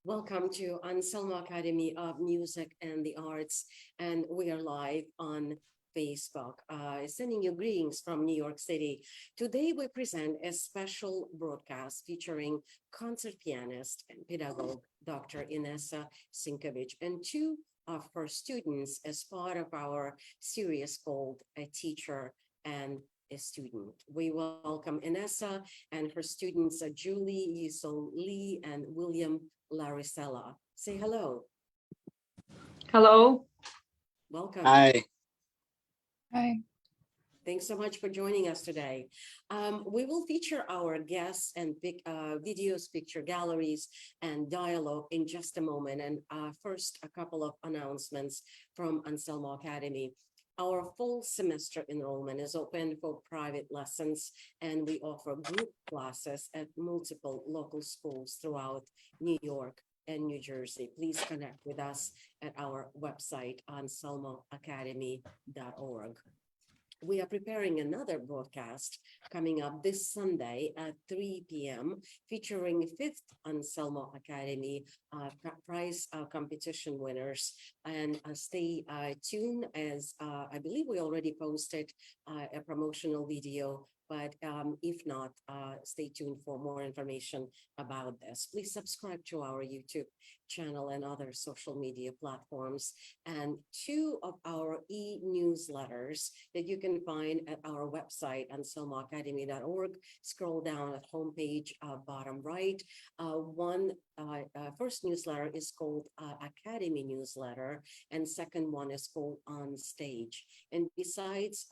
Welcome to Anselmo Academy of Music and the Arts, and we are live on Facebook. Sending you greetings from New York City. Today we present a special broadcast featuring concert pianist and pedagogue Dr. Inesa Sinkevych and two of her students as part of our series called A Teacher and a Student. We welcome Inesa and her students Julie, Yusol Lee, and William Laricella. Say hello. Hello. Welcome. Hi. Hi. Thanks so much for joining us today. We will feature our guests and videos, picture galleries, and dialogue in just a moment. And first, a couple of announcements from Anselmo Academy. Our full semester enrollment is open for private lessons, and we offer group classes at multiple local schools throughout New York and New Jersey. Please connect with us at our website, anselmoacademy.org. We are preparing another broadcast coming up this Sunday at 3 p.m. featuring 5th Anselmo Academy prize competition winners. And stay tuned as I believe we already posted a promotional video, but if not, stay tuned for more information about this. Please subscribe to our YouTube channel and other social media platforms, and two of our e-newsletters that you can find at our website, anselmoacademy.org. Scroll down at homepage, bottom right. One first newsletter is called Academy Newsletter, and second one is called On Stage. And besides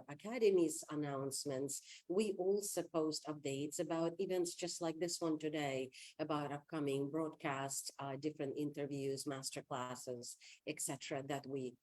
Academy's announcements, we also post updates about events just like this one today, about upcoming broadcasts, different interviews, master classes, etc., that we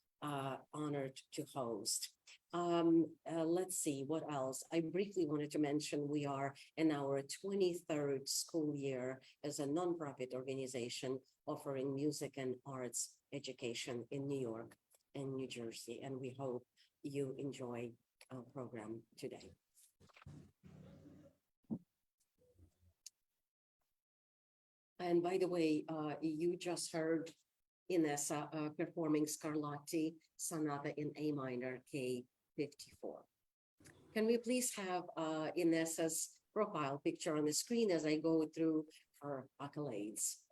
honored to host. Let's see what else. I briefly wanted to mention we are in our 23rd school year as a nonprofit organization offering music and arts education in New York and New Jersey, and we hope you enjoy our program today. And by the way, you just heard Inesa performing Scarlatti Sonata in A minor, K54. Can we please have Inesa's profile picture on the screen as I go through her accolades?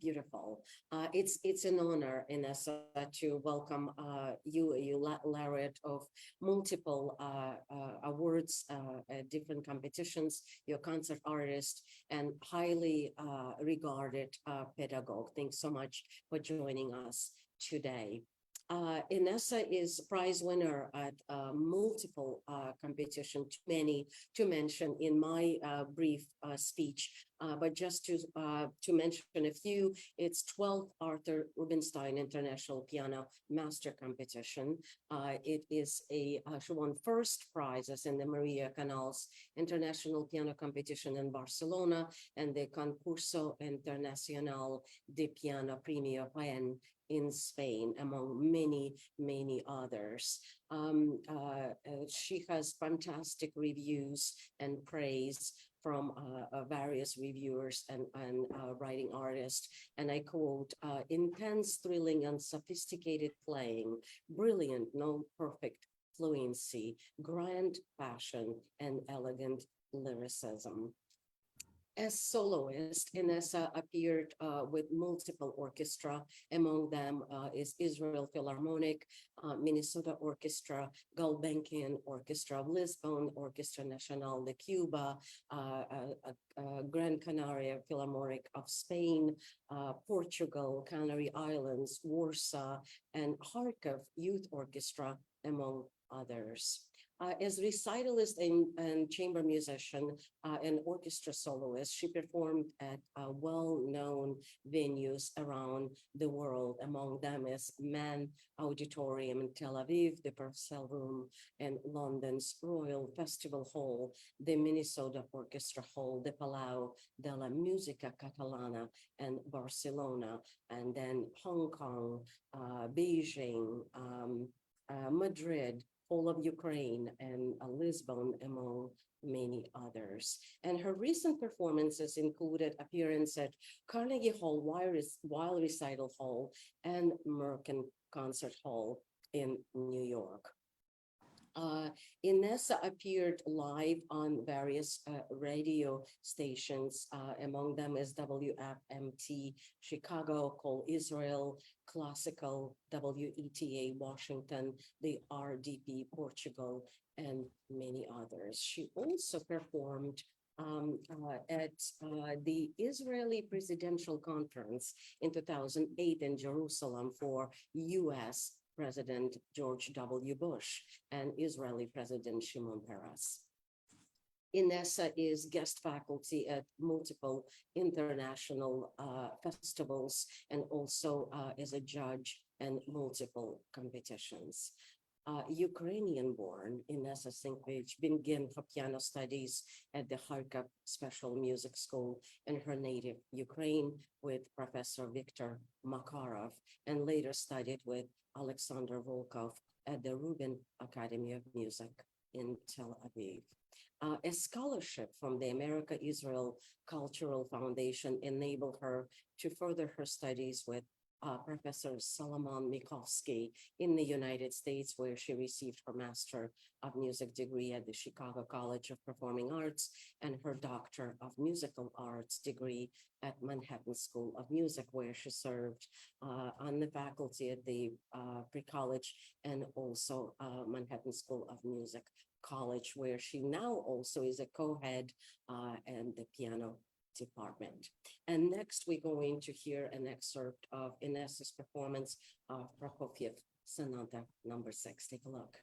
Beautiful. It's an honor, Inesa, to welcome you laureate of multiple awards, different competitions, your concert artist, and highly regarded pedagogue. Thanks so much for joining us today. Inesa is prize winner at multiple competition, too many to mention in my brief speech, but just to mention a few, it's 12th Arthur Rubinstein International Piano Master Competition. It is she won first prizes in the Maria Canals International Piano Competition in Barcelona and the Concurso Internacional de Piano Premio Jaén in Spain, among many others. She has fantastic reviews and praise from various reviewers and writing artists. And I quote, intense, thrilling, and sophisticated playing, brilliant, no perfect fluency, grand passion, and elegant lyricism. As soloist, Inesa appeared with multiple orchestra. Among them is Israel Philharmonic, Minnesota Orchestra, Gulbenkian Orchestra of Lisbon, Orchestra Nacional de Cuba, Gran Canaria Philharmonic of Spain, Portugal, Canary Islands, Warsaw, and Kharkov Youth Orchestra, among others. As recitalist and chamber musician and orchestra soloist, she performed at well-known venues around the world. Among them is Mann Auditorium in Tel Aviv, the Purcell Room in London's Royal Festival Hall, the Minnesota Orchestra Hall, the Palau de la Música Catalana, and Barcelona, and then Hong Kong, Beijing, Madrid, Hall of Ukraine, and Lisbon, among many others. And her recent performances included appearance at Carnegie Hall, Wild Recital Hall, and Merkin Concert Hall in New York. Inesa appeared live on various radio stations. Among them is WFMT Chicago, Call Israel, Classical, WETA Washington, the RDP Portugal, and many others. She also performed at the Israeli Presidential Conference in 2008 in Jerusalem for US President George W. Bush and Israeli President Shimon Peres. Inesa is guest faculty at multiple international festivals and also is a judge in multiple competitions. Ukrainian-born Inesa Sinkevych began her piano studies at the Kharkov Special Music School in her native Ukraine with Professor Viktor Makarov, and later studied with Alexander Volkov at the Rubin Academy of Music in Tel Aviv. A scholarship from the America-Israel Cultural Foundation enabled her to further her studies with Professor Solomon Mikovsky in the United States, where she received her Master of Music degree at the Chicago College of Performing Arts and her Doctor of Musical Arts degree at Manhattan School of Music, where she served on the faculty at the pre-college and also Manhattan School of Music College, where she now also is a co-head and the piano department. And next, we're going to hear an excerpt of Inesa's performance of Prokofiev Sonata number 6. Take a look.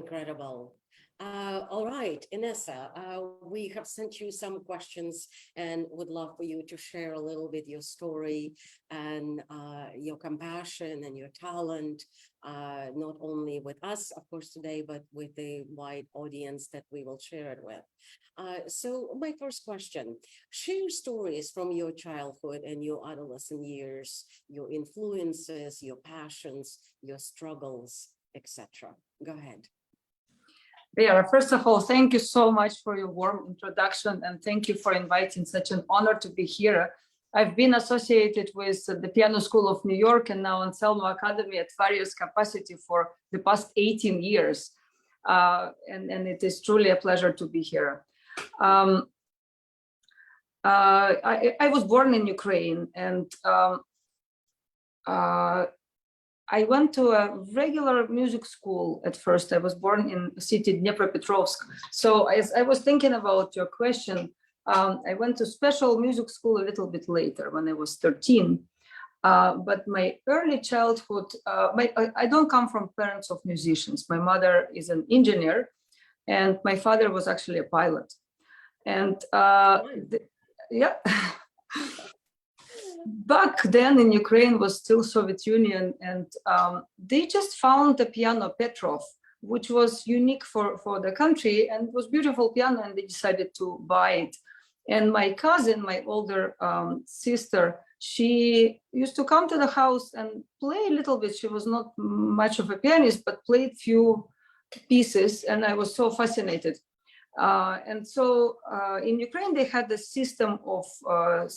Incredible. All right, Inesa, we have sent you some questions and would love for you to share a little bit your story and your compassion and your talent, not only with us, of course, today, but with the wide audience that we will share it with. So my first question, share stories from your childhood and your adolescent years, your influences, your passions, your struggles, etc. Go ahead. Yeah, first of all, thank you so much for your warm introduction, and thank you for inviting. Such an honor to be here. I've been associated with the Piano School of New York and now Anselmo Academy at various capacity for the past 18 years. And it is truly a pleasure to be here. I was born in Ukraine, and I went to a regular music school at first. I was born in the city Dnipropetrovsk. So as I was thinking about your question, I went to special music school a little bit later when I was 13. But my early childhood, I don't come from parents of musicians. My mother is an engineer and my father was actually a pilot. And yeah. Back then in Ukraine was still Soviet Union, and they just found a piano Petrov, which was unique for the country and was beautiful piano, and they decided to buy it. And my cousin, my older sister, she used to come to the house and play a little bit. She was not much of a pianist, but played few pieces, and I was so fascinated. And so in Ukraine, they had a system of,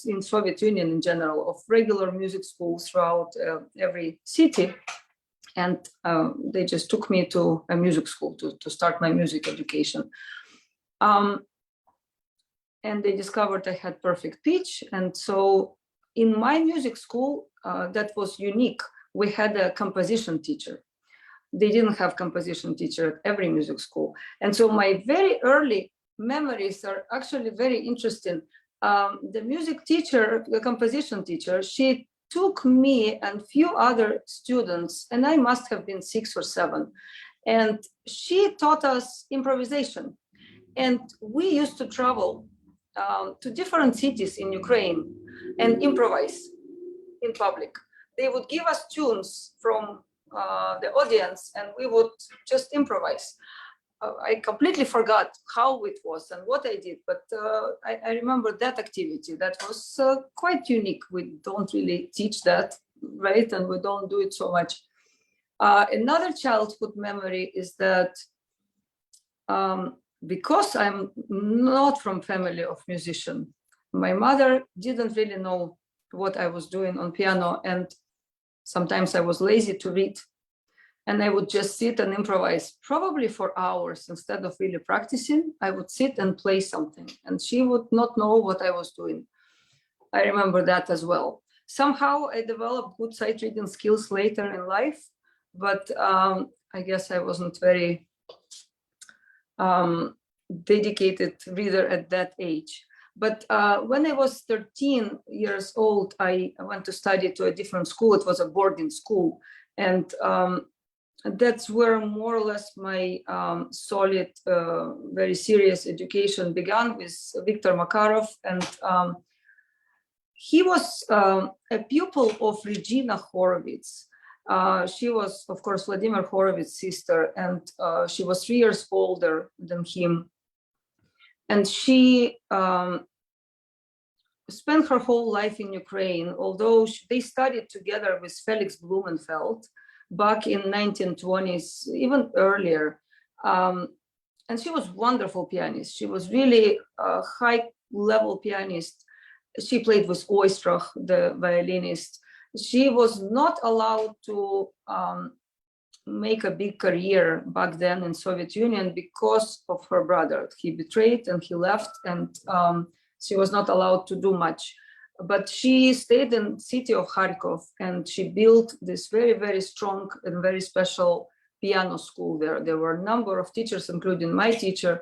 in Soviet Union in general, of regular music schools throughout every city. And they just took me to a music school to start my music education. And they discovered I had perfect pitch. And so in my music school, that was unique. We had a composition teacher. They didn't have composition teacher at every music school. And so my very early memories are actually very interesting. The music teacher, the composition teacher, she took me and few other students, and I must have been 6 or 7. And she taught us improvisation. And we used to travel to different cities in Ukraine and improvise in public. They would give us tunes from the audience, and we would just improvise. I completely forgot how it was and what I did, but I remember that activity. That was quite unique. We don't really teach that, right? And we don't do it so much. Another childhood memory is that because I'm not from family of musician, my mother didn't really know what I was doing on piano, and sometimes I was lazy to read, and I would just sit and improvise, probably for hours. Instead of really practicing, I would sit and play something, and she would not know what I was doing. I remember that as well. Somehow I developed good sight reading skills later in life, but I guess I wasn't very dedicated reader at that age. But when I was 13 years old, I went to study to a different school. It was a boarding school. And that's where more or less my solid, very serious education began with Viktor Makarov. And he was a pupil of Regina Horowitz. She was, of course, Vladimir Horowitz's sister, and she was 3 years older than him. And she spent her whole life in Ukraine, although they studied together with Felix Blumenfeld back in 1920s, even earlier. And she was a wonderful pianist. She was really a high-level pianist. She played with Oistrakh, the violinist. She was not allowed to make a big career back then in Soviet Union because of her brother. He betrayed and he left, and she was not allowed to do much. But she stayed in the city of Kharkov, and she built this very, very strong and very special piano school there. There were a number of teachers, including my teacher,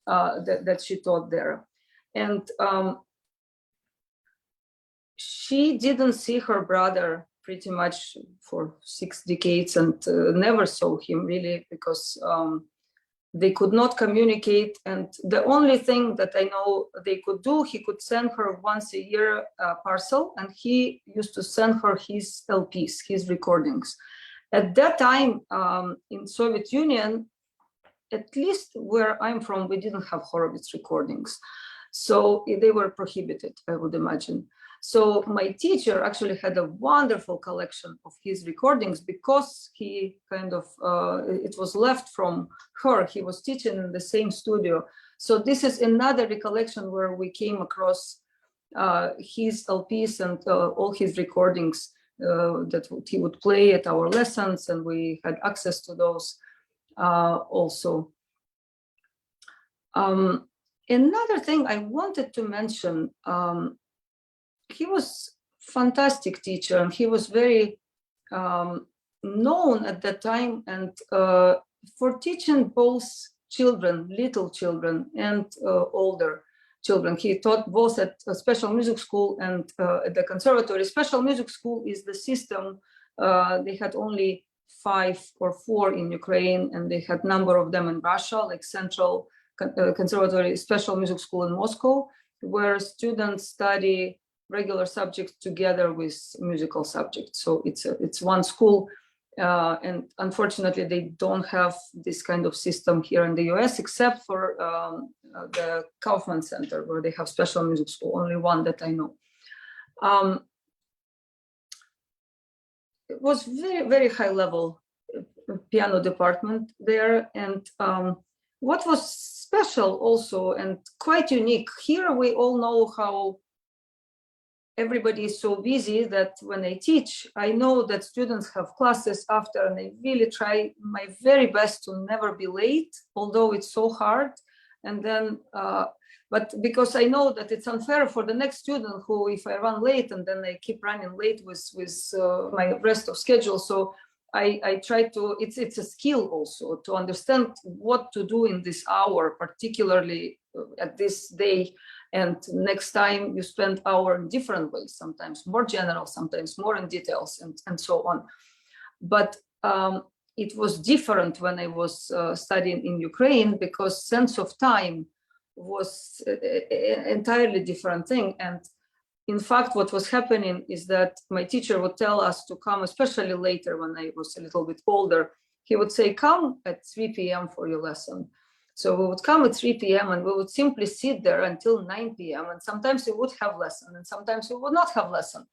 that she taught there. And she didn't see her brother pretty much for 6 decades, and never saw him really, because They could not communicate, and the only thing that I know they could do, he could send her once a year a parcel, and he used to send her his LPs, his recordings. At that time, in Soviet Union, at least where I'm from, we didn't have Horowitz recordings. So they were prohibited, I would imagine. So my teacher actually had a wonderful collection of his recordings because he kind of, it was left from her. He was teaching in the same studio. So this is another recollection where we came across his LPs and all his recordings that he would play at our lessons, and we had access to those also. Another thing I wanted to mention, he was fantastic teacher, and he was very known at that time, and for teaching both children, little children and older children. He taught both at a special music school and at the conservatory. Special music school is the system. They had only 5 or 4 in Ukraine, and they had number of them in Russia, like Central Conservatory Special Music School in Moscow, where students study regular subjects together with musical subjects. So it's one school, and unfortunately they don't have this kind of system here in the US, except for the Kaufman Center, where they have special music school, only one that I know. It was very, very high level piano department there. And what was special also and quite unique, here we all know how everybody is so busy that when I teach, I know that students have classes after, and I really try my very best to never be late, although it's so hard. And then, but because I know that it's unfair for the next student who, if I run late and then I keep running late with my rest of schedule. So I try to, it's a skill also to understand what to do in this hour, particularly at this day. And next time you spend hour in different ways, sometimes more general, sometimes more in details, and so on. But it was different when I was studying in Ukraine, because sense of time was an entirely different thing. And in fact, what was happening is that my teacher would tell us to come, especially later when I was a little bit older. He would say, come at 3 p.m. for your lesson. So we would come at 3 p.m. and we would simply sit there until 9 p.m. And sometimes we would have lesson, and sometimes we would not have lesson.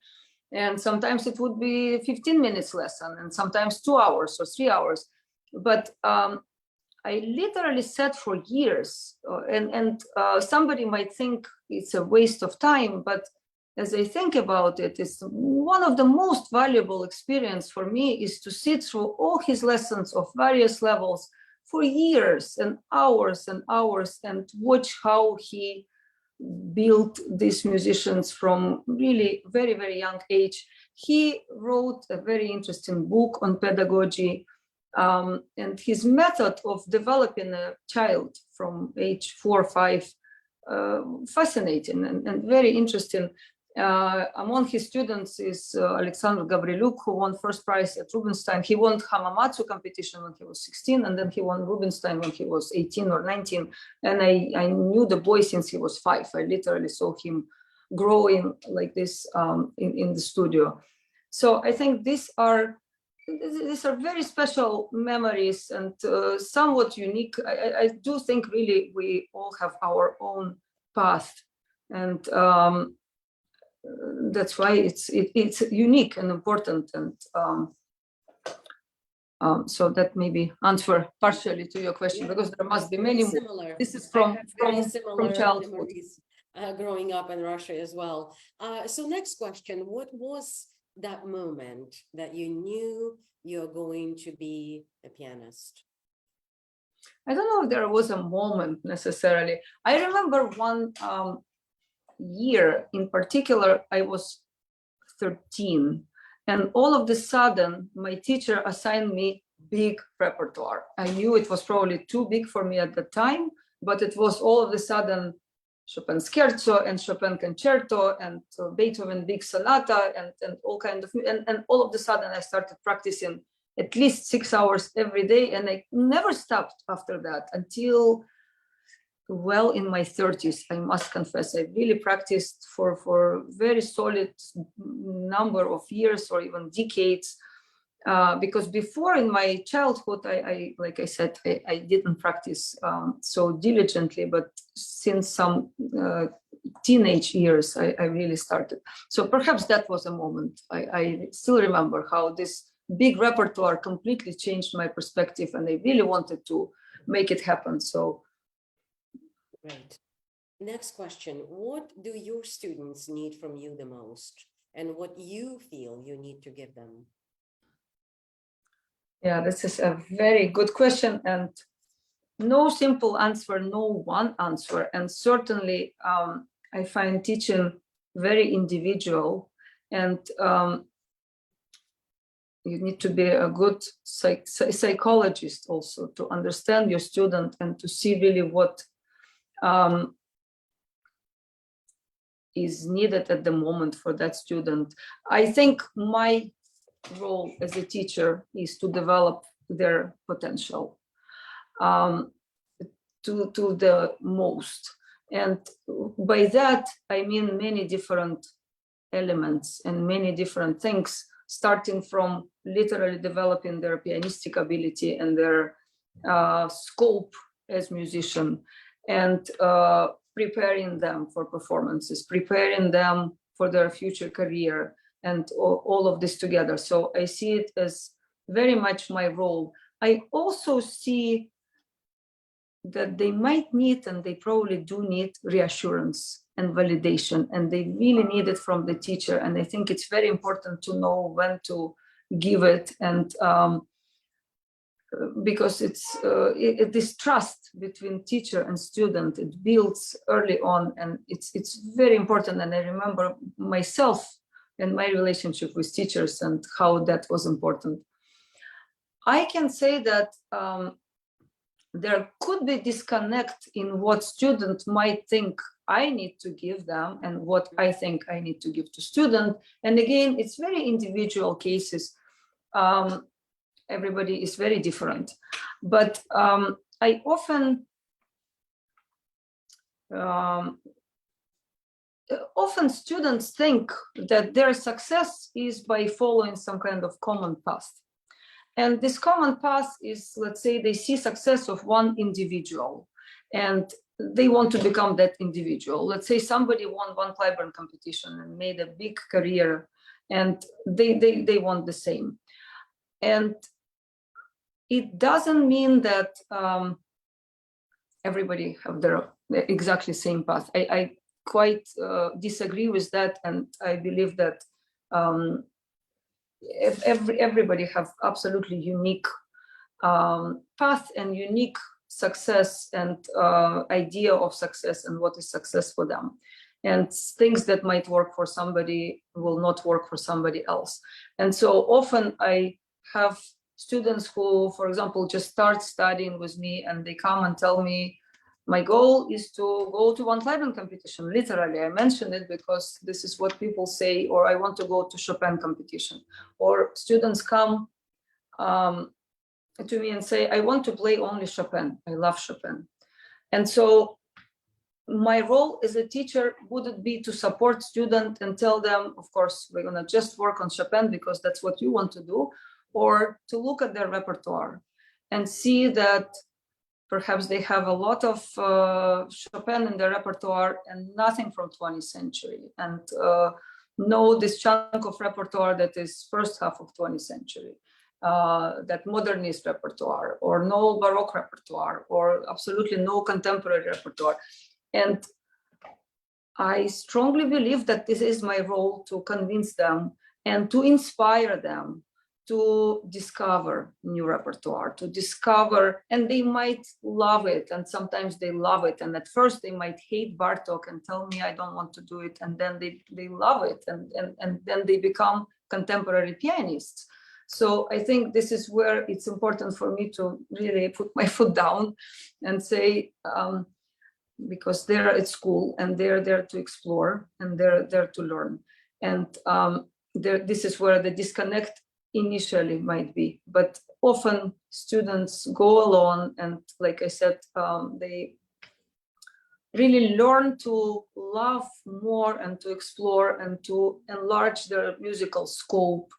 And sometimes it would be 15 minutes lesson, and sometimes 2 hours or 3 hours. But I literally sat for years, and somebody might think it's a waste of time, but as I think about it, it's one of the most valuable experience for me is to sit through all his lessons of various levels for years and hours and watch how he built these musicians from really very, very young age. He wrote a very interesting book on pedagogy, and his method of developing a child from age 4 or 5, fascinating and very interesting. Among his students is Alexander Gavriluk, who won first prize at Rubinstein. He won Hamamatsu competition when he was 16, and then he won Rubinstein when he was 18 or 19. And I knew the boy since he was 5. I literally saw him growing like this in the studio. So I think these are very special memories and somewhat unique. I do think really we all have our own path, and that's why it's unique and important. And so that maybe answer partially to your question, because there must be many more. This is from childhood. Memories, growing up in Russia as well. So next question, what was that moment that you knew you're going to be a pianist? I don't know if there was a moment necessarily. I remember one year in particular, I was 13, and all of a sudden my teacher assigned me big repertoire. I knew it was probably too big for me at the time, but it was all of a sudden Chopin Scherzo and Chopin Concerto and Beethoven Big Sonata and all kind of, and all of a sudden I started practicing at least 6 hours every day. And I never stopped after that until well in my 30s, I must confess. I really practiced for very solid number of years or even decades. Because before in my childhood, I like I said, I didn't practice so diligently, but since some teenage years, I really started. So perhaps that was a moment. I still remember how this big repertoire completely changed my perspective, and I really wanted to make it happen. So. Great. Next question. What do your students need from you the most, and what you feel you need to give them? Yeah, this is a very good question, and no simple answer, no one answer. And certainly I find teaching very individual, and you need to be a good psychologist also to understand your student and to see really what is needed at the moment for that student. I think my role as a teacher is to develop their potential to the most. And by that, I mean many different elements and many different things, starting from literally developing their pianistic ability and their scope as musician, and preparing them for performances, preparing them for their future career, and all of this together. So I see it as very much my role. I also see that they might need, and they probably do need, reassurance and validation, and they really need it from the teacher. And I think it's very important to know when to give it, and because it's this trust between teacher and student, it builds early on, and it's very important. And I remember myself and my relationship with teachers and how that was important. I can say that there could be disconnect in what student might think I need to give them and what I think I need to give to student. And again, it's very individual cases. Everybody is very different. But I often students think that their success is by following some kind of common path. And this common path is, let's say, they see success of one individual and they want to become that individual. Let's say somebody won one Clyburn competition and made a big career, and they want the same. And it doesn't mean that everybody have their exactly same path. I quite disagree with that, and I believe that everybody have absolutely unique path and unique success and idea of success and what is success for them. And things that might work for somebody will not work for somebody else. And so often I have students who, for example, just start studying with me and they come and tell me, my goal is to go to one Clyburn competition. Literally, I mention it because this is what people say, or I want to go to Chopin competition. Or students come to me and say, I want to play only Chopin. I love Chopin. And so my role as a teacher wouldn't be to support student and tell them, of course, we're gonna just work on Chopin because that's what you want to do, or to look at their repertoire and see that perhaps they have a lot of Chopin in their repertoire and nothing from 20th century, and know this chunk of repertoire that is first half of 20th century, that modernist repertoire, or no Baroque repertoire, or absolutely no contemporary repertoire. And I strongly believe that this is my role, to convince them and to inspire them to discover new repertoire, to discover, and they might love it, and sometimes they love it, and at first they might hate Bartok and tell me I don't want to do it, and then they love it, and then they become contemporary pianists. So I think this is where it's important for me to really put my foot down and say, because they're at school and they're there to explore and they're there to learn, and this is where the disconnect initially might be, but often students go alone, and like I said, they really learn to love more and to explore and to enlarge their musical scope.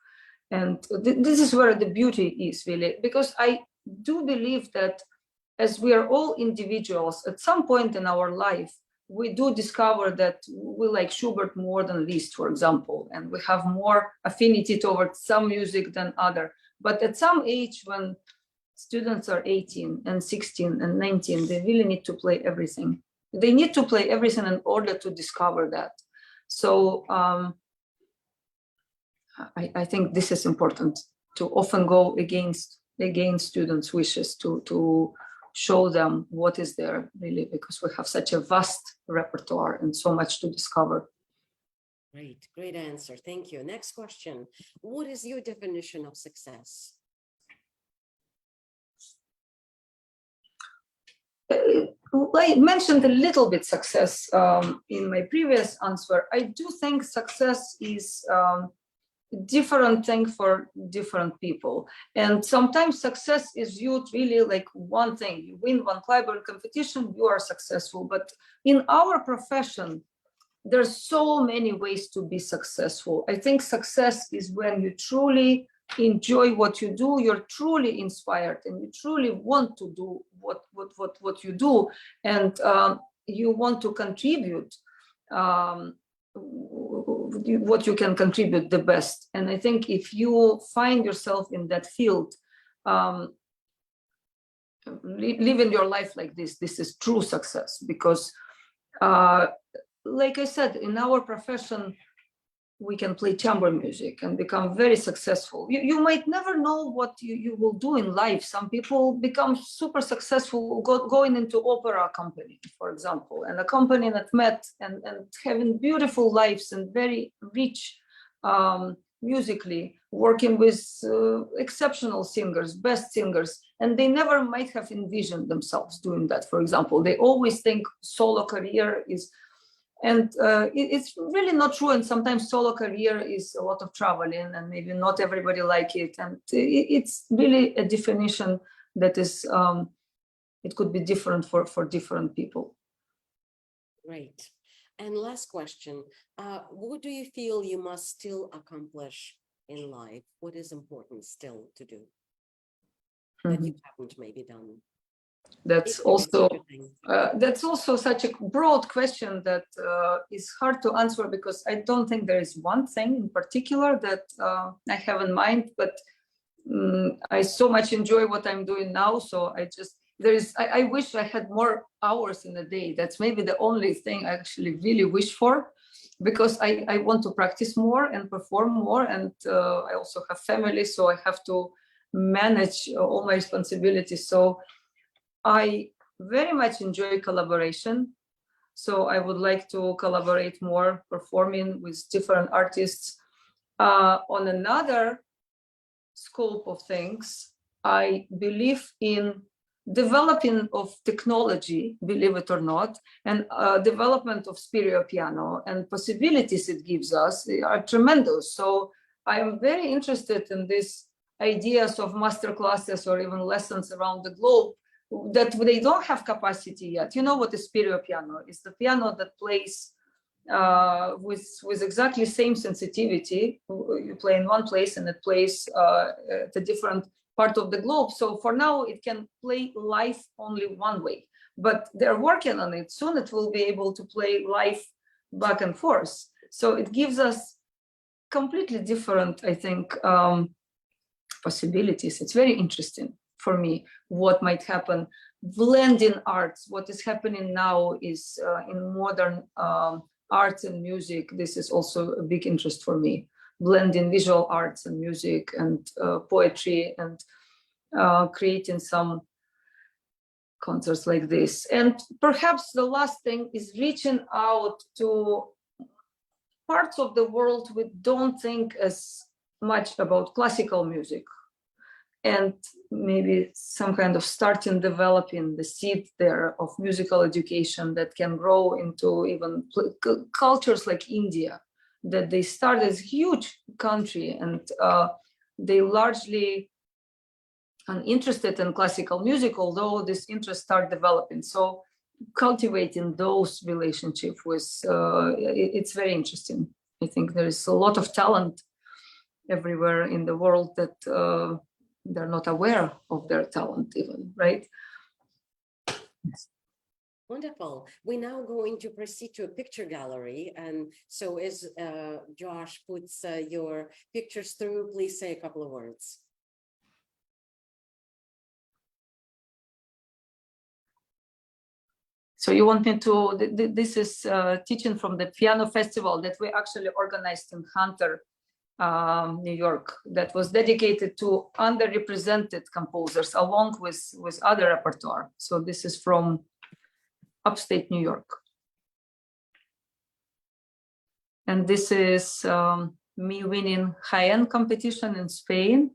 And this is where the beauty is, really, because I do believe that as we are all individuals, at some point in our life, we do discover that we like Schubert more than Liszt, for example, and we have more affinity towards some music than other. But at some age, when students are 18 and 16 and 19, they really need to play everything. They need to play everything in order to discover that. So I think this is important, to often go against students' wishes, to show them what is there, really, because we have such a vast repertoire and so much to discover. Great answer. Thank you. Next question. What is your definition of success? I mentioned a little bit success in my previous answer. I do think success is different thing for different people, and sometimes success is viewed really like one thing. You win one library competition, you are successful. But in our profession, there's so many ways to be successful. I think success is when you truly enjoy what you do, you're truly inspired, and you truly want to do what you do, and you want to contribute what you can contribute the best. And I think if you find yourself in that field, living your life like this is true success. Because like I said, in our profession, we can play chamber music and become very successful. You might never know what you will do in life. Some people become super successful going into opera company, for example, and a company that met and having beautiful lives and very rich musically, working with exceptional singers, best singers, and they never might have envisioned themselves doing that. For example, they always think solo career is, and it's really not true. And sometimes solo career is a lot of traveling, and maybe not everybody like it. And it's really a definition that is, it could be different for different people. Great. And last question, what do you feel you must still accomplish in life? What is important still to do that you haven't maybe done? That's also such a broad question that is hard to answer, because I don't think there is one thing in particular that I have in mind. But I so much enjoy what I'm doing now, so I wish I had more hours in a day. That's maybe the only thing I actually really wish for, because I want to practice more and perform more, and I also have family, so I have to manage all my responsibilities. So I very much enjoy collaboration. So I would like to collaborate more, performing with different artists. On another scope of things, I believe in developing of technology, believe it or not, and development of stereo piano, and possibilities it gives us are tremendous. So I am very interested in these ideas of master classes or even lessons around the globe that they don't have capacity yet. You know what a stereo piano is? The piano that plays with exactly same sensitivity. You play in one place and it plays at a different part of the globe. So for now, it can play live only one way, but they're working on it. Soon it will be able to play live back and forth. So it gives us completely different, I think, possibilities. It's very interesting for me what might happen. Blending arts, what is happening now is in modern arts and music. This is also a big interest for me. Blending visual arts and music and poetry, and creating some concerts like this. And perhaps the last thing is reaching out to parts of the world we don't think as much about classical music, and maybe some kind of starting developing the seed there of musical education that can grow into even cultures like India, that they start as a huge country, and they largely uninterested in classical music, although this interest started developing. So cultivating those relationships was, it's very interesting. I think there is a lot of talent everywhere in the world that they're not aware of their talent even, right? Wonderful. We're now going to proceed to a picture gallery. And so as Josh puts your pictures through, please say a couple of words. So you want me to, this is teaching from the piano festival that we actually organized in Hunter, New York, that was dedicated to underrepresented composers along with other repertoire. So this is from upstate New York. And this is me winning high-end competition in Spain.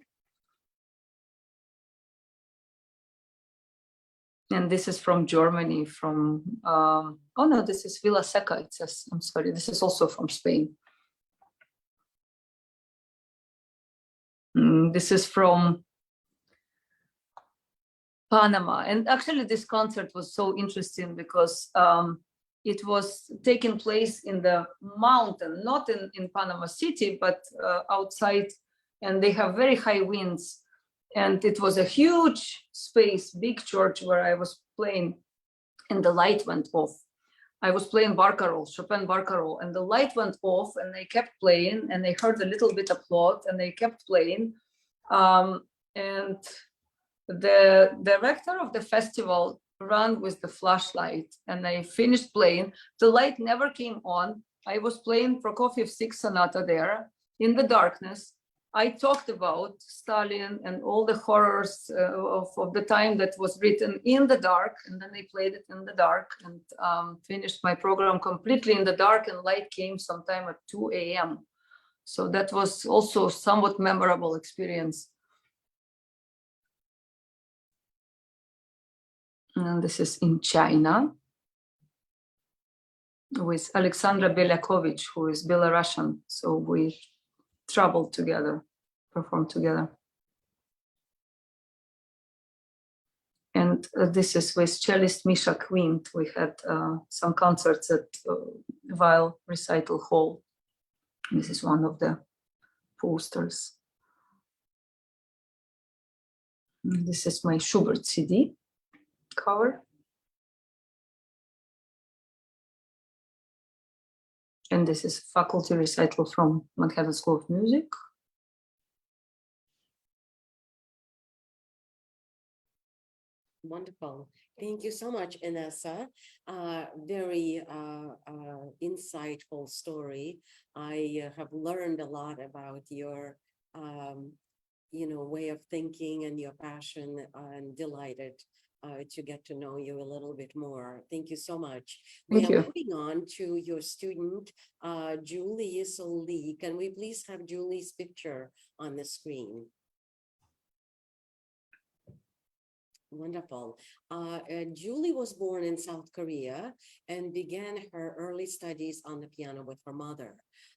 And this is from Germany, from, oh no, this is Villa Seca, it says, I'm sorry, this is also from Spain. This is from Panama. And actually this concert was so interesting because it was taking place in the mountain, not in Panama City, but outside, and they have very high winds. And it was a huge space, big church where I was playing, and the light went off. I was playing Barcarolle, Chopin Barcarolle, and the light went off, and they kept playing, and they heard a little bit applaud, and they kept playing. And the director of the festival ran with the flashlight, and I finished playing. The light never came on. I was playing Prokofiev's Sixth Sonata there in the darkness. I talked about Stalin and all the horrors of the time that was written in the dark, and then they played it in the dark, and finished my program completely in the dark, and light came sometime at 2 a.m. So that was also somewhat memorable experience. And this is in China with Alexandra Belyakovich, who is Belarusian. So we traveled together, performed together. And this is with cellist Misha Quint. We had some concerts at Weil Recital Hall. This is one of the posters. And this is my Schubert CD cover. And this is faculty recital from Manhattan School of Music. Wonderful. Thank you so much, Inesa. Very insightful story. I have learned a lot about your, way of thinking and your passion. I'm delighted to get to know you a little bit more. Thank you so much. Thank you. Moving on to your student, Julie Solie. Can we please have Julie's picture on the screen? Wonderful. Julie was born in South Korea and began her early studies on the piano with her mother.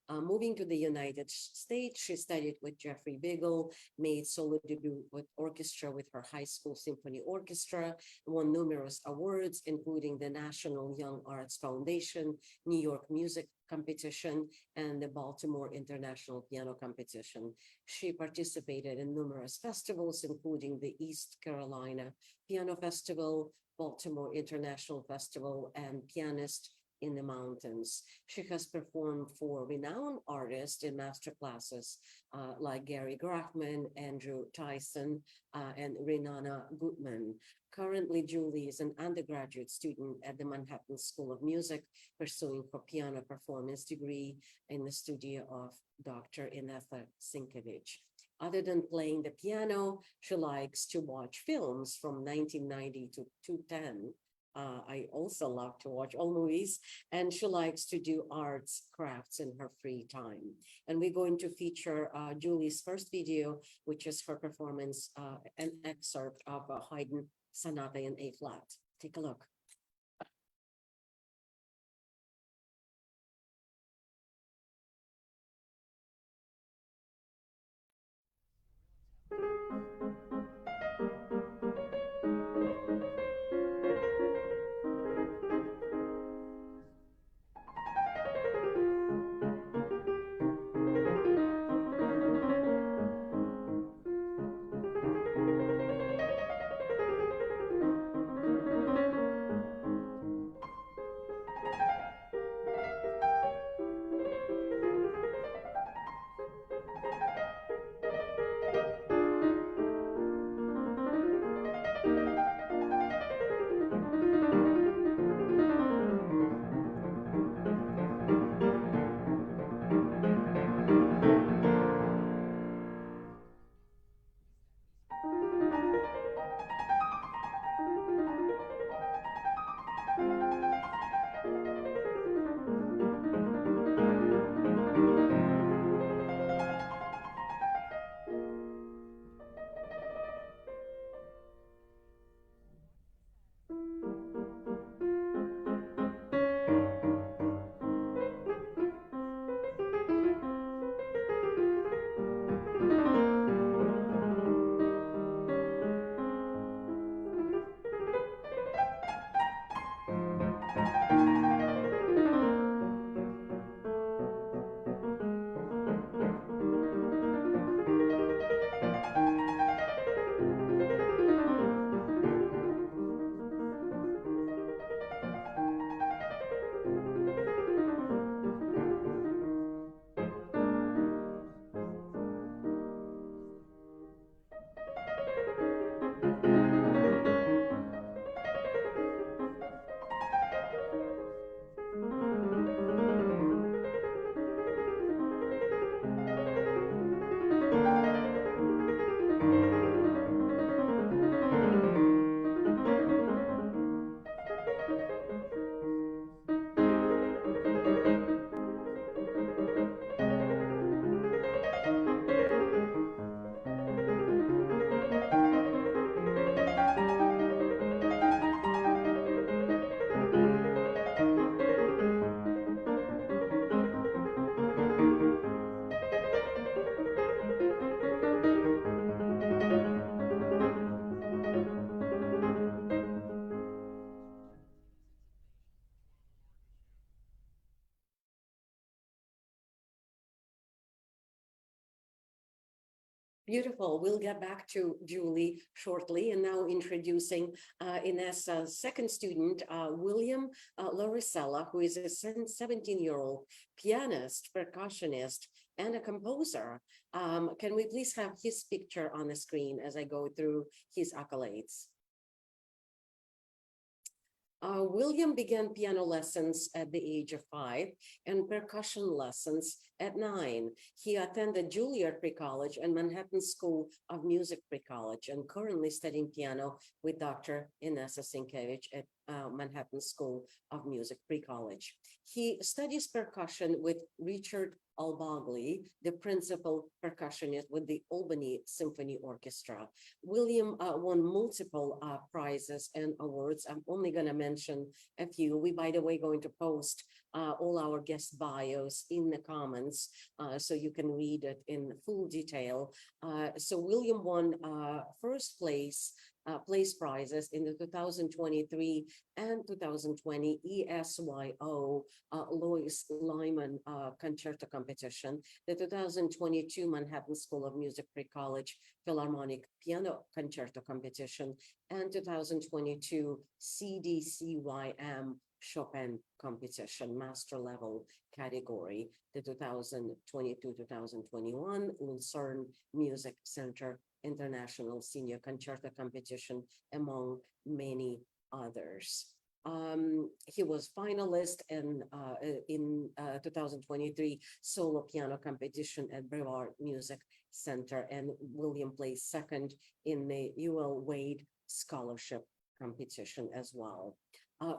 Moving to the United States, she studied with Jeffrey Beagle, made solo debut with orchestra with her high school symphony orchestra, won numerous awards, including the National Young Arts Foundation, New York Music Competition, and the Baltimore International Piano Competition. She participated in numerous festivals, including the East Carolina Piano Festival, Baltimore International Festival, and Pianist in the Mountains. She has performed for renowned artists in master classes like Gary Grachman, Andrew Tyson, and Renana Gutman. Currently, Julie is an undergraduate student at the Manhattan School of Music, pursuing for piano performance degree in the studio of Dr. Inesa Sinkevych. Other than playing the piano, she likes to watch films from 1990 to 2010. I also love to watch all movies, and she likes to do arts, crafts in her free time. And we're going to feature Julie's first video, which is her performance, an excerpt of Haydn Sonata in A flat. Take a look. Beautiful. We'll get back to Julie shortly. And now introducing Inesa's second student, William Larisella, who is a 17-year-old pianist, percussionist, and a composer. Can we please have his picture on the screen as I go through his accolades? William began piano lessons at the age of 5 and percussion lessons at 9. He attended Juilliard Pre-College and Manhattan School of Music Pre-College and currently studying piano with Dr. Inesa Sinkevych at Manhattan School of Music Pre-College. He studies percussion with Richard Albagli, the principal percussionist with the Albany Symphony Orchestra. William won multiple prizes and awards. I'm only going to mention a few. We, by the way, going to post all our guest bios in the comments so you can read it in full detail. So William won first place prizes in the 2023 and 2020 ESYO Lois Lyman Concerto Competition, the 2022 Manhattan School of Music Pre-College Philharmonic Piano Concerto Competition, and 2022 CDCYM Chopin Competition, master level category, the 2022-2021 Lucerne Music Center International Senior Concerto Competition, among many others. He was finalist in 2023 solo piano competition at Brevard Music Center, and William placed second in the UL Wade Scholarship competition as well.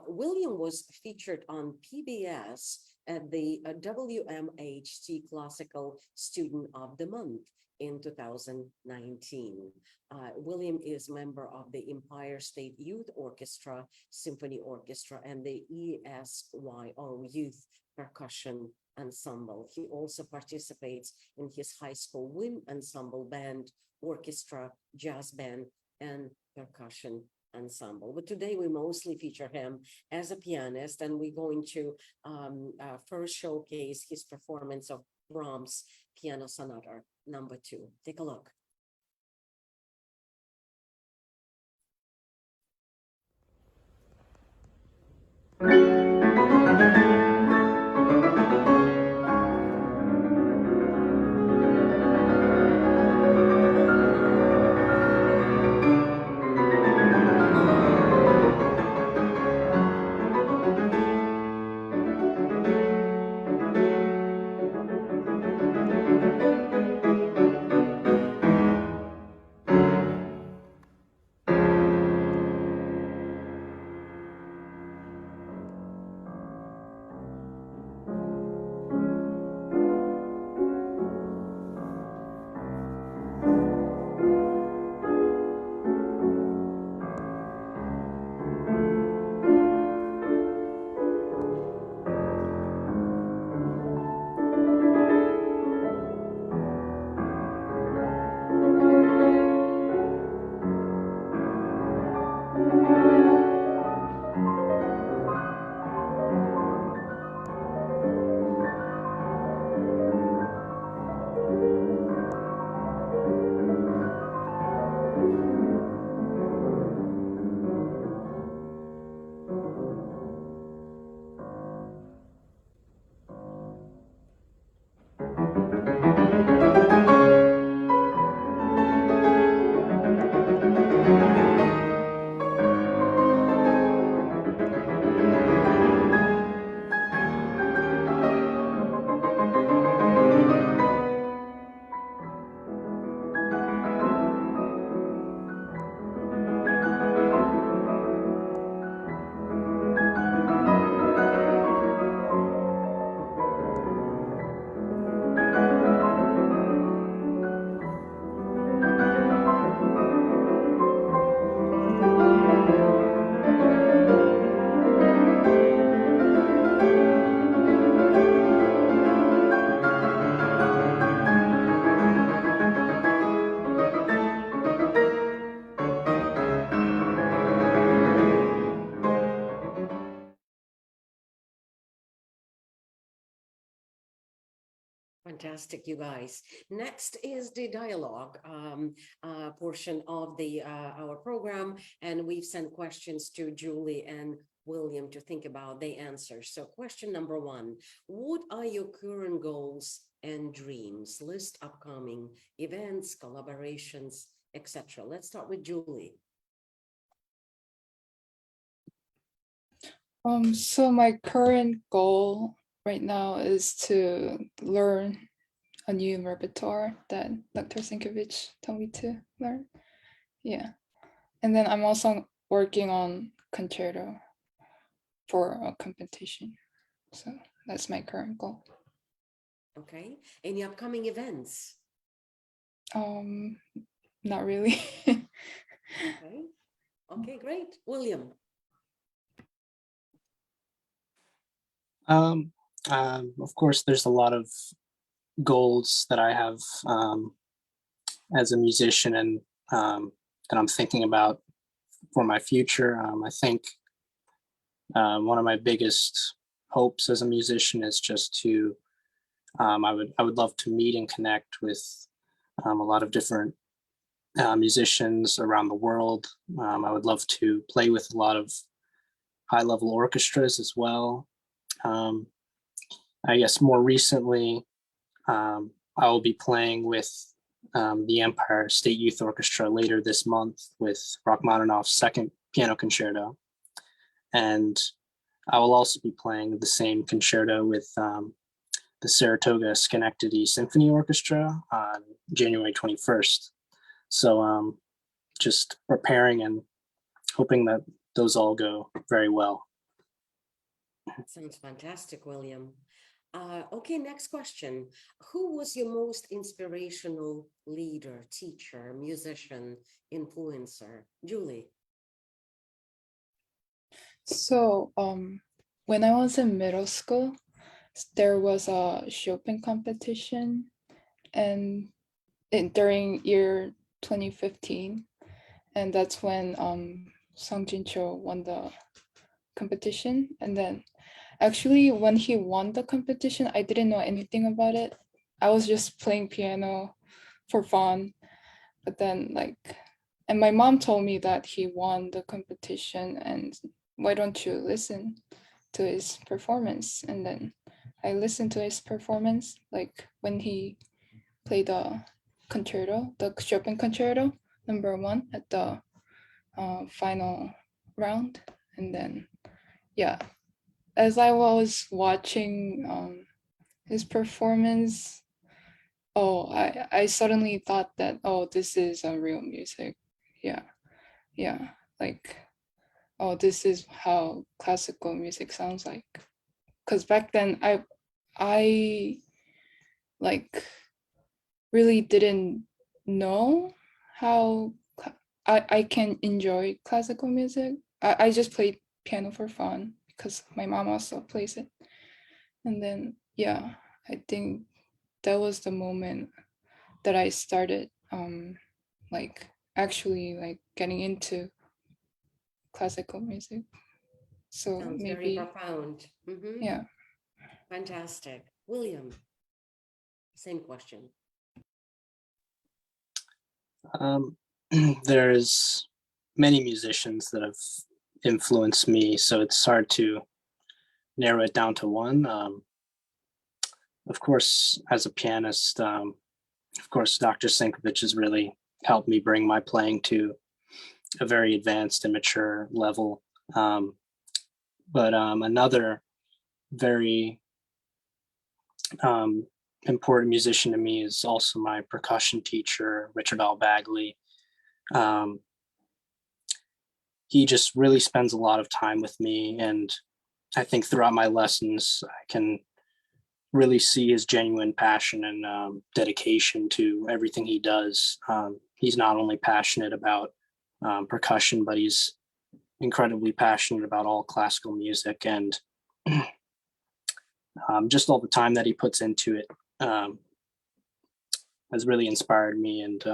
William was featured on PBS at the WMHT Classical Student of the Month in 2019. William is member of the Empire State Youth Orchestra, Symphony Orchestra, and the ESYO Youth Percussion Ensemble. He also participates in his high school wind ensemble band, orchestra, jazz band, and percussion ensemble. But today we mostly feature him as a pianist, and we're going to first showcase his performance of Brahms' Piano Sonata No. 2. Take a look. Fantastic, you guys. Next is the dialogue portion of the our program, and we've sent questions to Julie and William to think about the answers. So question number one, what are your current goals and dreams? List upcoming events, collaborations, etc. Let's start with Julie. So my current goal right now is to learn a new repertoire that Dr. Sinkevych told me to learn. Yeah. And then I'm also working on concerto for a competition. So that's my current goal. Okay. Any upcoming events? Not really. Okay. Okay, great. William. Of course, there's a lot of goals that I have as a musician and that I'm thinking about for my future. I think one of my biggest hopes as a musician is just to I would love to meet and connect with a lot of different musicians around the world. I would love to play with a lot of high-level orchestras as well. I guess more recently, I will be playing with the Empire State Youth Orchestra later this month with Rachmaninoff's second piano concerto. And I will also be playing the same concerto with the Saratoga Schenectady Symphony Orchestra on January 21st. So just preparing and hoping that those all go very well. Sounds fantastic, William. Okay, next question. Who was your most inspirational leader, teacher, musician, influencer? Julie. So when I was in middle school, there was a Chopin competition, and during year 2015, and that's when Song Jin-cho won the competition. And then actually when he won the competition, I didn't know anything about it. I was just playing piano for fun. But then and my mom told me that he won the competition and why don't you listen to his performance? And then I listened to his performance, like when he played the concerto, the Chopin concerto #1 at the final round. And then, yeah, as I was watching his performance, I suddenly thought that, this is a real music. Yeah, like, this is how classical music sounds like. Because back then I like really didn't know how I can enjoy classical music. I just played piano for fun because my mom also plays it. And then, yeah, I think that was the moment that I started actually getting into classical music. So Sounds very maybe, profound. yeah. Fantastic. William, same question. There's many musicians that have influenced me, so it's hard to narrow it down to one. Of course, as a pianist, of course, Dr. Sinkevych has really helped me bring my playing to a very advanced and mature level. But another very important musician to me is also my percussion teacher, Richard L. Bagley. He just really spends a lot of time with me, and I think throughout my lessons, I can really see his genuine passion and dedication to everything he does. He's not only passionate about percussion, but he's incredibly passionate about all classical music, and just all the time that he puts into it has really inspired me and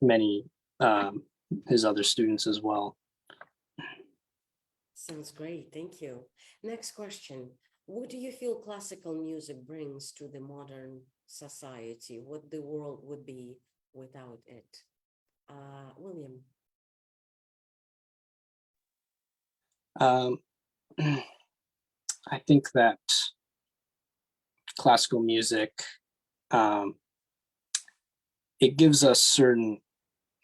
many his other students as well. Sounds great. Thank you. Next question. What do you feel classical music brings to the modern society? What the world would be without it? William. Um, I think that classical music, um, it gives us certain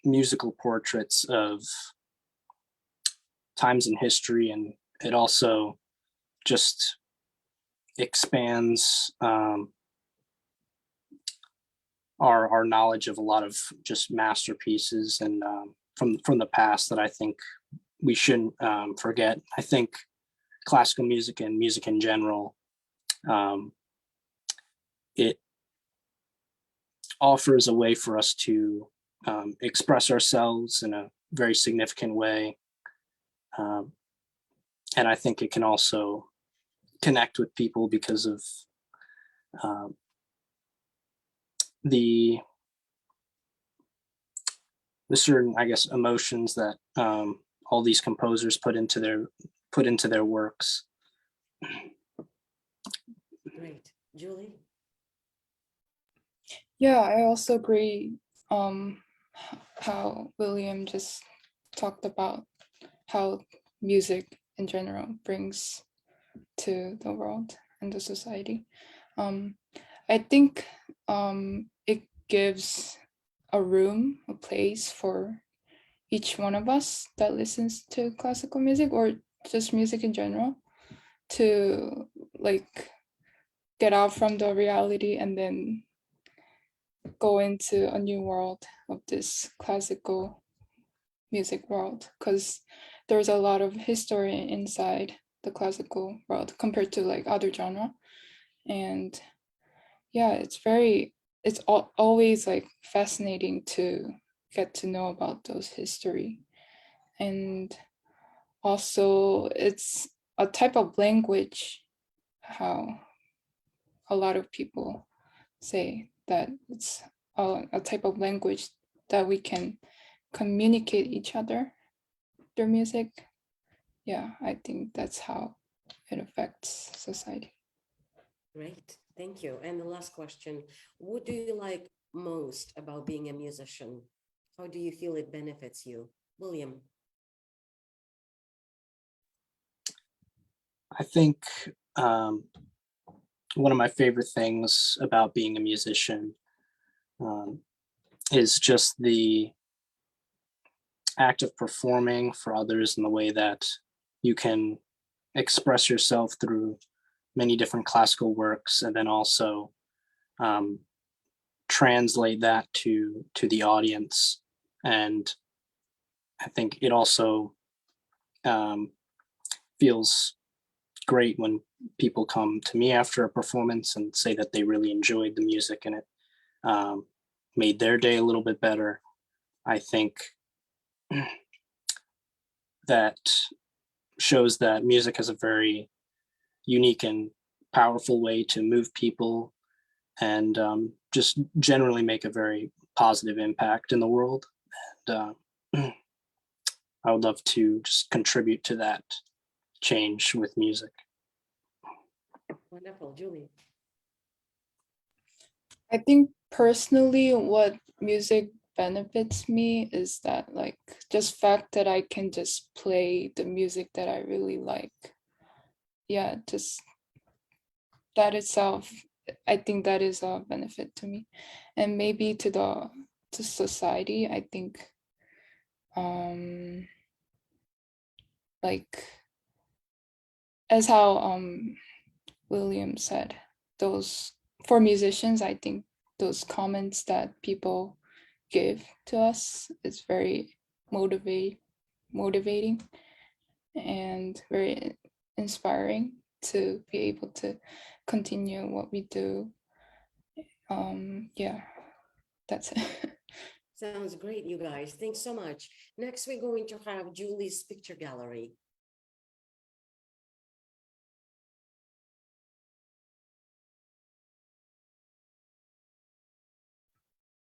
musical portraits of times in history, and it also just expands our knowledge of a lot of just masterpieces and from the past that I think we shouldn't forget. I think classical music and music in general, it offers a way for us to express ourselves in a very significant way. Um, and I think it can also connect with people because of um, the certain, I guess, emotions that all these composers put into their works. Great. Julie? Yeah, I also agree how William just talked about how music in general brings to the world and the society. I think it gives a room, a place for each one of us that listens to classical music or just music in general to like get out from the reality and then go into a new world of this classical music world, because there's a lot of history inside the classical world compared to like other genre. And yeah, it's always like fascinating to get to know about those history. And also it's a type of language, how a lot of people say that it's a type of language that we can communicate each other through music. Yeah, I think that's how it affects society. Great. Thank you. And the last question, what do you like most about being a musician? How do you feel it benefits you? William? I think one of my favorite things about being a musician um, is just the act of performing for others in the way that you can express yourself through many different classical works, and then also um, translate that to the audience. And I think it also um, feels great when people come to me after a performance and say that they really enjoyed the music and it made their day a little bit better. I think that shows that music has a very unique and powerful way to move people and just generally make a very positive impact in the world. And I would love to just contribute to that change with music. Wonderful. Julie? I think personally what music benefits me is that like just fact that I can just play the music that I really like. Yeah, just that itself, I think that is a benefit to me. And maybe to society, I think like as how William said, those for musicians, I think those comments that people give to us is very motivating and very inspiring to be able to continue what we do. Yeah, that's it. Sounds great, you guys. Thanks so much. Next, we're going to have Julie's picture gallery.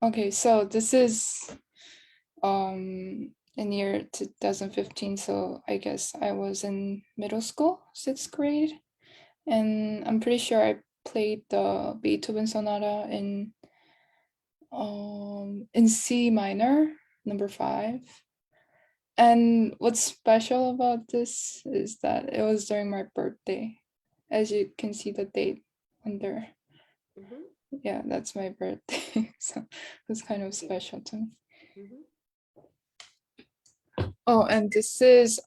Okay, so this is in year 2015, so I guess I was in middle school, 6th grade. And I'm pretty sure I played the Beethoven Sonata in C minor, number 5. And what's special about this is that it was during my birthday. As you can see the date on there. Mhm, Yeah, that's my birthday. So it was kind of special to me. mhm. Oh, and this is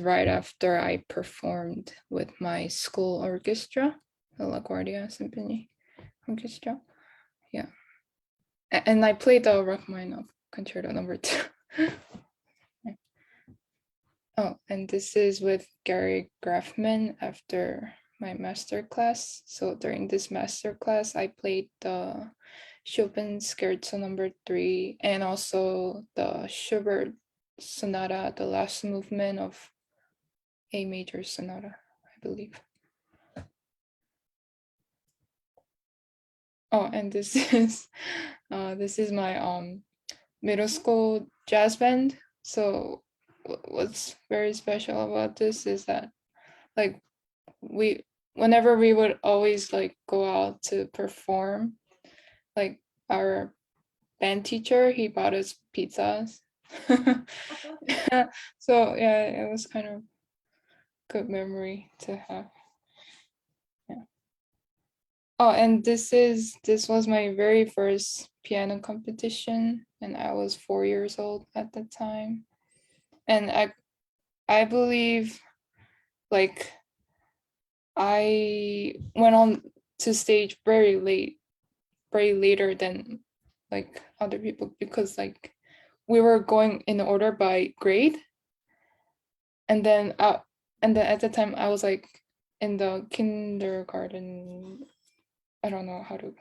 right after I performed with my school orchestra, the LaGuardia Symphony Orchestra. Yeah. And I played the Rachmaninoff Concerto number 2. Oh, and this is with Gary Grafman after my master class. So during this master class, I played the Chopin Scherzo number 3 and also the Schubert Sonata, the last movement of A major sonata, I believe. Oh, and this is my middle school jazz band. So what's very special about this is that like whenever we would always like go out to perform, like our band teacher, he bought us pizzas. So yeah, it was kind of good memory to have. Yeah. Oh, and this was my very first piano competition, and I was 4 years old at the time. And I believe like I went on to stage very late, very later than like other people, because like we were going in order by grade, and then at the time I was like in the kindergarten. I don't know how to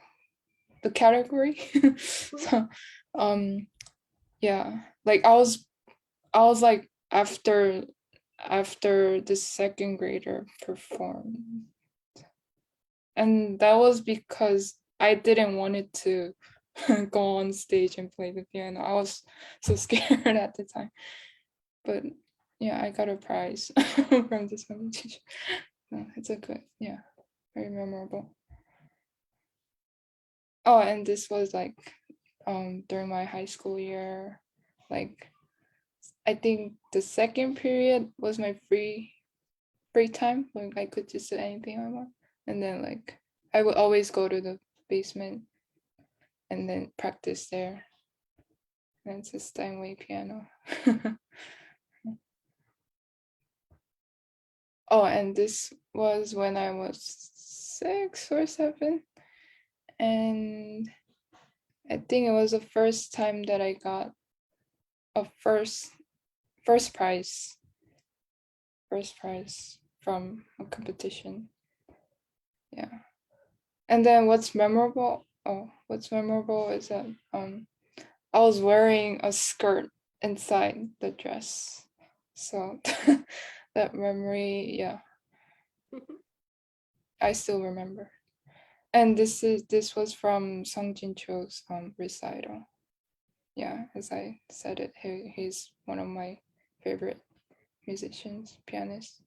the category. So yeah, like I was like after the second grader performed, and that was because I didn't want it to go on stage and play the piano. I was so scared at the time, but yeah, I got a prize from this competition. It's a good, yeah, very memorable. Oh, and this was like during my high school year. Like I think the second period was my free time when I could just do anything I want. And then like I would always go to the basement and then practice there. And it's a Steinway piano. Oh, and this was when I was 6 or 7. And I think it was the first time that I got a first prize. First prize from a competition. Yeah. And then what's memorable is that I was wearing a skirt inside the dress. So that memory, yeah, I still remember. And this was from Sung Jin Cho's recital. Yeah, as I said it, he's one of my favorite musicians, pianists.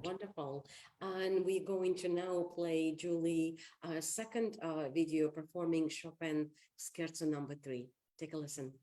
Wonderful. And we're going to now play Julie's second video performing Chopin Scherzo number 3. Take a listen.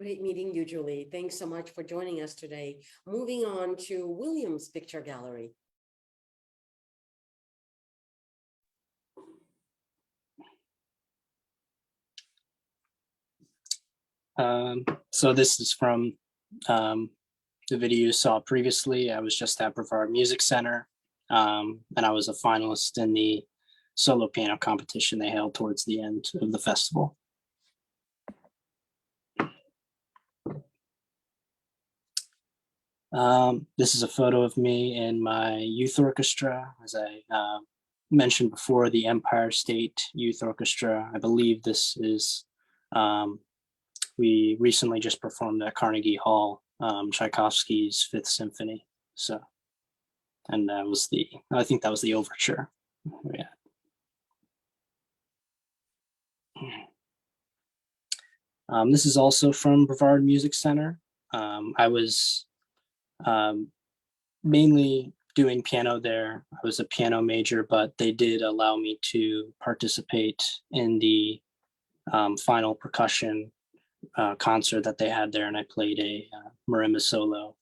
Great meeting you, Julie. Thanks so much for joining us today. Moving on to William's picture gallery. So this is from the video you saw previously. I was just at Brevard Music Center, and I was a finalist in the solo piano competition they held towards the end of the festival. This is a photo of me in my youth orchestra. As I mentioned before, the Empire State Youth Orchestra. I believe this is, we recently just performed at Carnegie Hall, Tchaikovsky's Fifth Symphony. So, and that was I think that was the overture. Yeah. This is also from Brevard Music Center. I was mainly doing piano there. I was a piano major, but they did allow me to participate in the final percussion concert that they had there, and I played a marimba solo.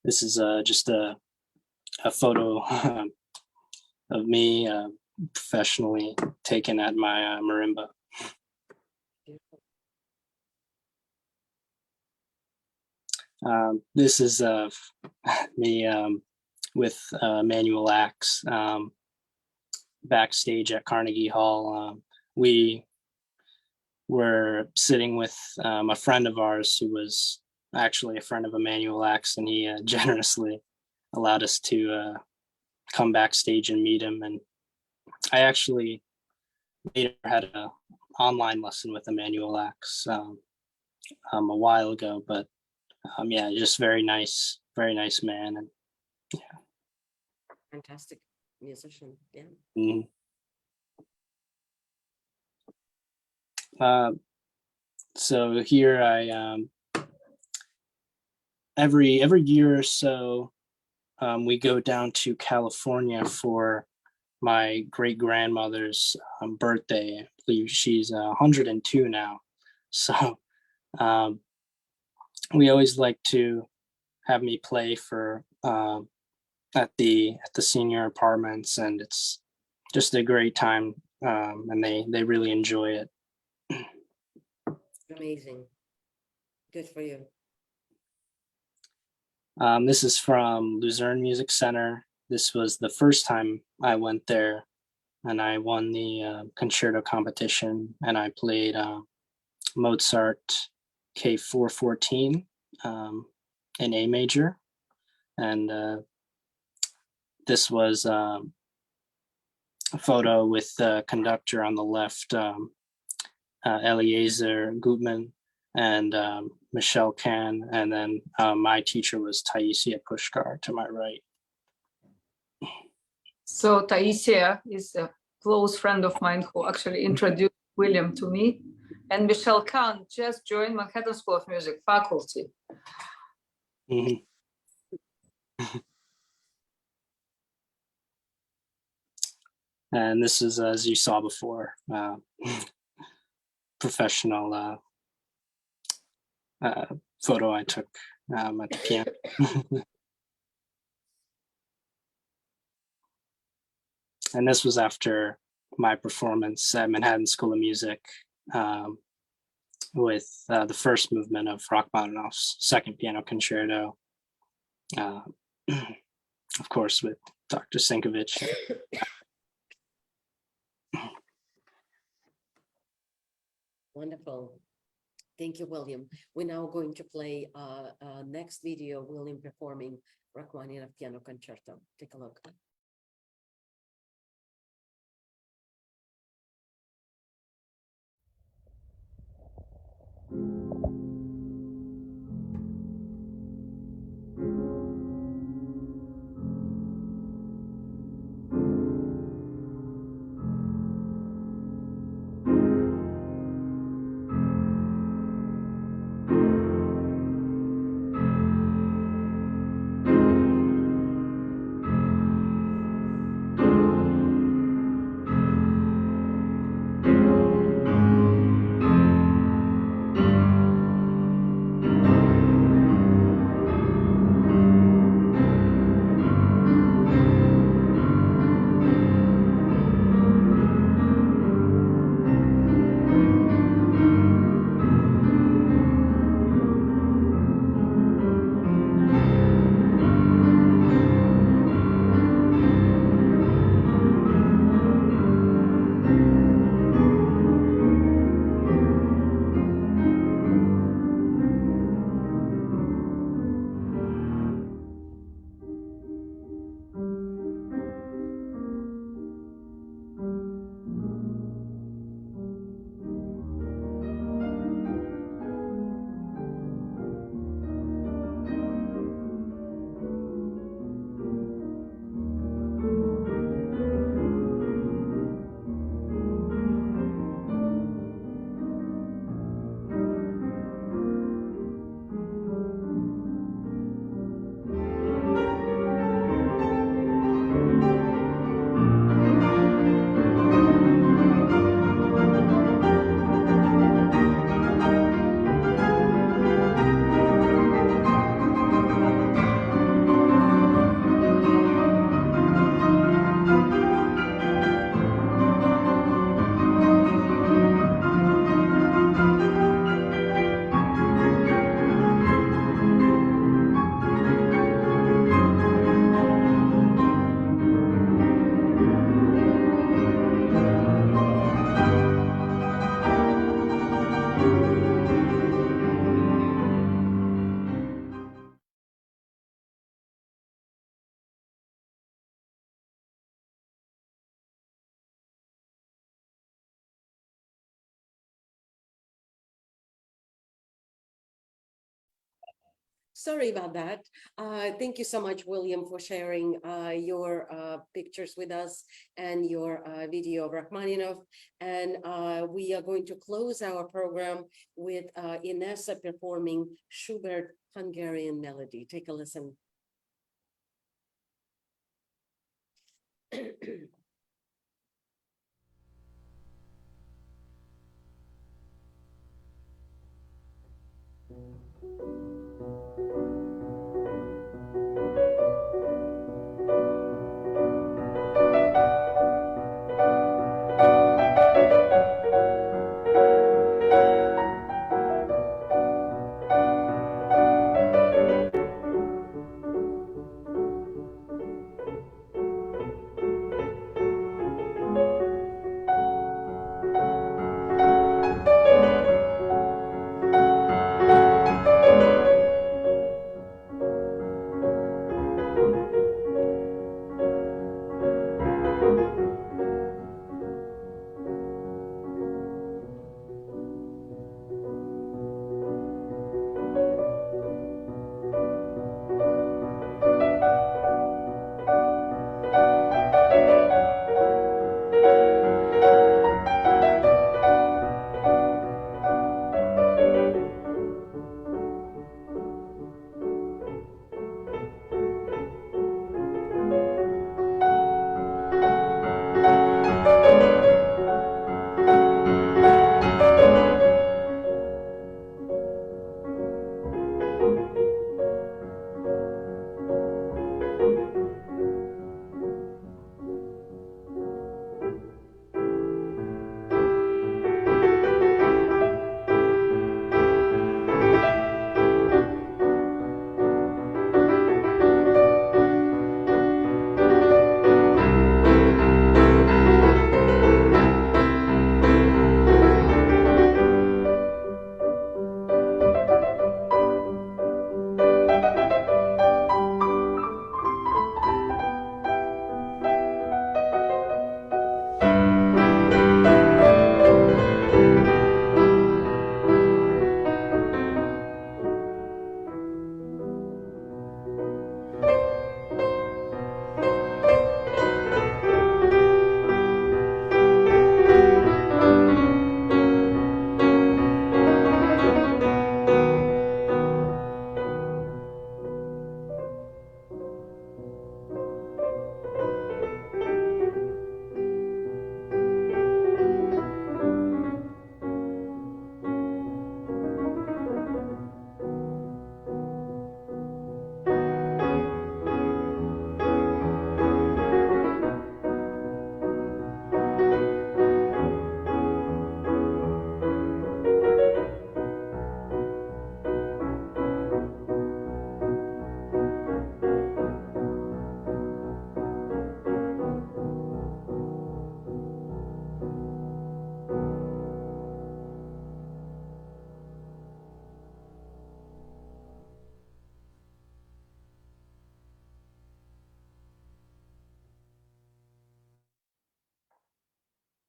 This is just a photo of me professionally taken at my marimba. This is me with manual axe backstage at Carnegie Hall. We were sitting with a friend of ours who was actually a friend of Emmanuel Axe, and he generously allowed us to come backstage and meet him. And I actually later had an online lesson with Emmanuel Axe a while ago, but yeah, just very nice man. And yeah, Fantastic musician. Yeah. mm-hmm. So here I every year or so we go down to California for my great grandmother's birthday. I believe she's 102 now, so we always like to have me play for at the senior apartments, and it's just a great time, and they really enjoy it. Amazing. Good for you. This is from Luzerne Music Center. This was the first time I went there, and I won the concerto competition, and I played Mozart K414 in A major. And this was a photo with the conductor on the left, Eliezer Gutman, and Michelle Kahn, and then my teacher was Taisia Pushkar to my right. So Taisia is a close friend of mine who actually introduced William to me, and Michelle Kahn just joined Manhattan School of Music faculty. Mm-hmm. And this is, as you saw before, professional photo I took at the piano. And this was after my performance at Manhattan School of Music with the first movement of Rachmaninoff's Second Piano Concerto, of course, with Dr. Sinkevych. Wonderful. Thank you, William. We're now going to play next video, William performing Rachmaninoff Piano Concerto. Take a look. Sorry about that. Thank you so much, William, for sharing your pictures with us and your video of Rachmaninoff. And we are going to close our program with Inesa performing Schubert Hungarian Melody. Take a listen.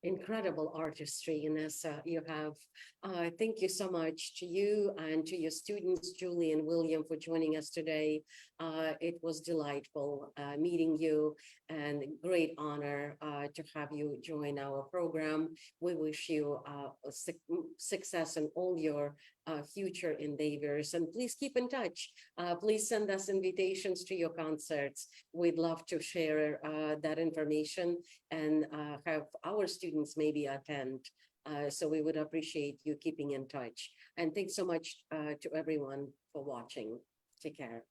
Incredible artistry, Inesa, you have. Thank you so much to you and to your students, Julie and William, for joining us today. It was delightful meeting you, and great honor to have you join our program. We wish you success in all your future endeavors, and please keep in touch. Please send us invitations to your concerts. We'd love to share that information and have our students maybe attend. So we would appreciate you keeping in touch. And thanks so much to everyone for watching. Take care.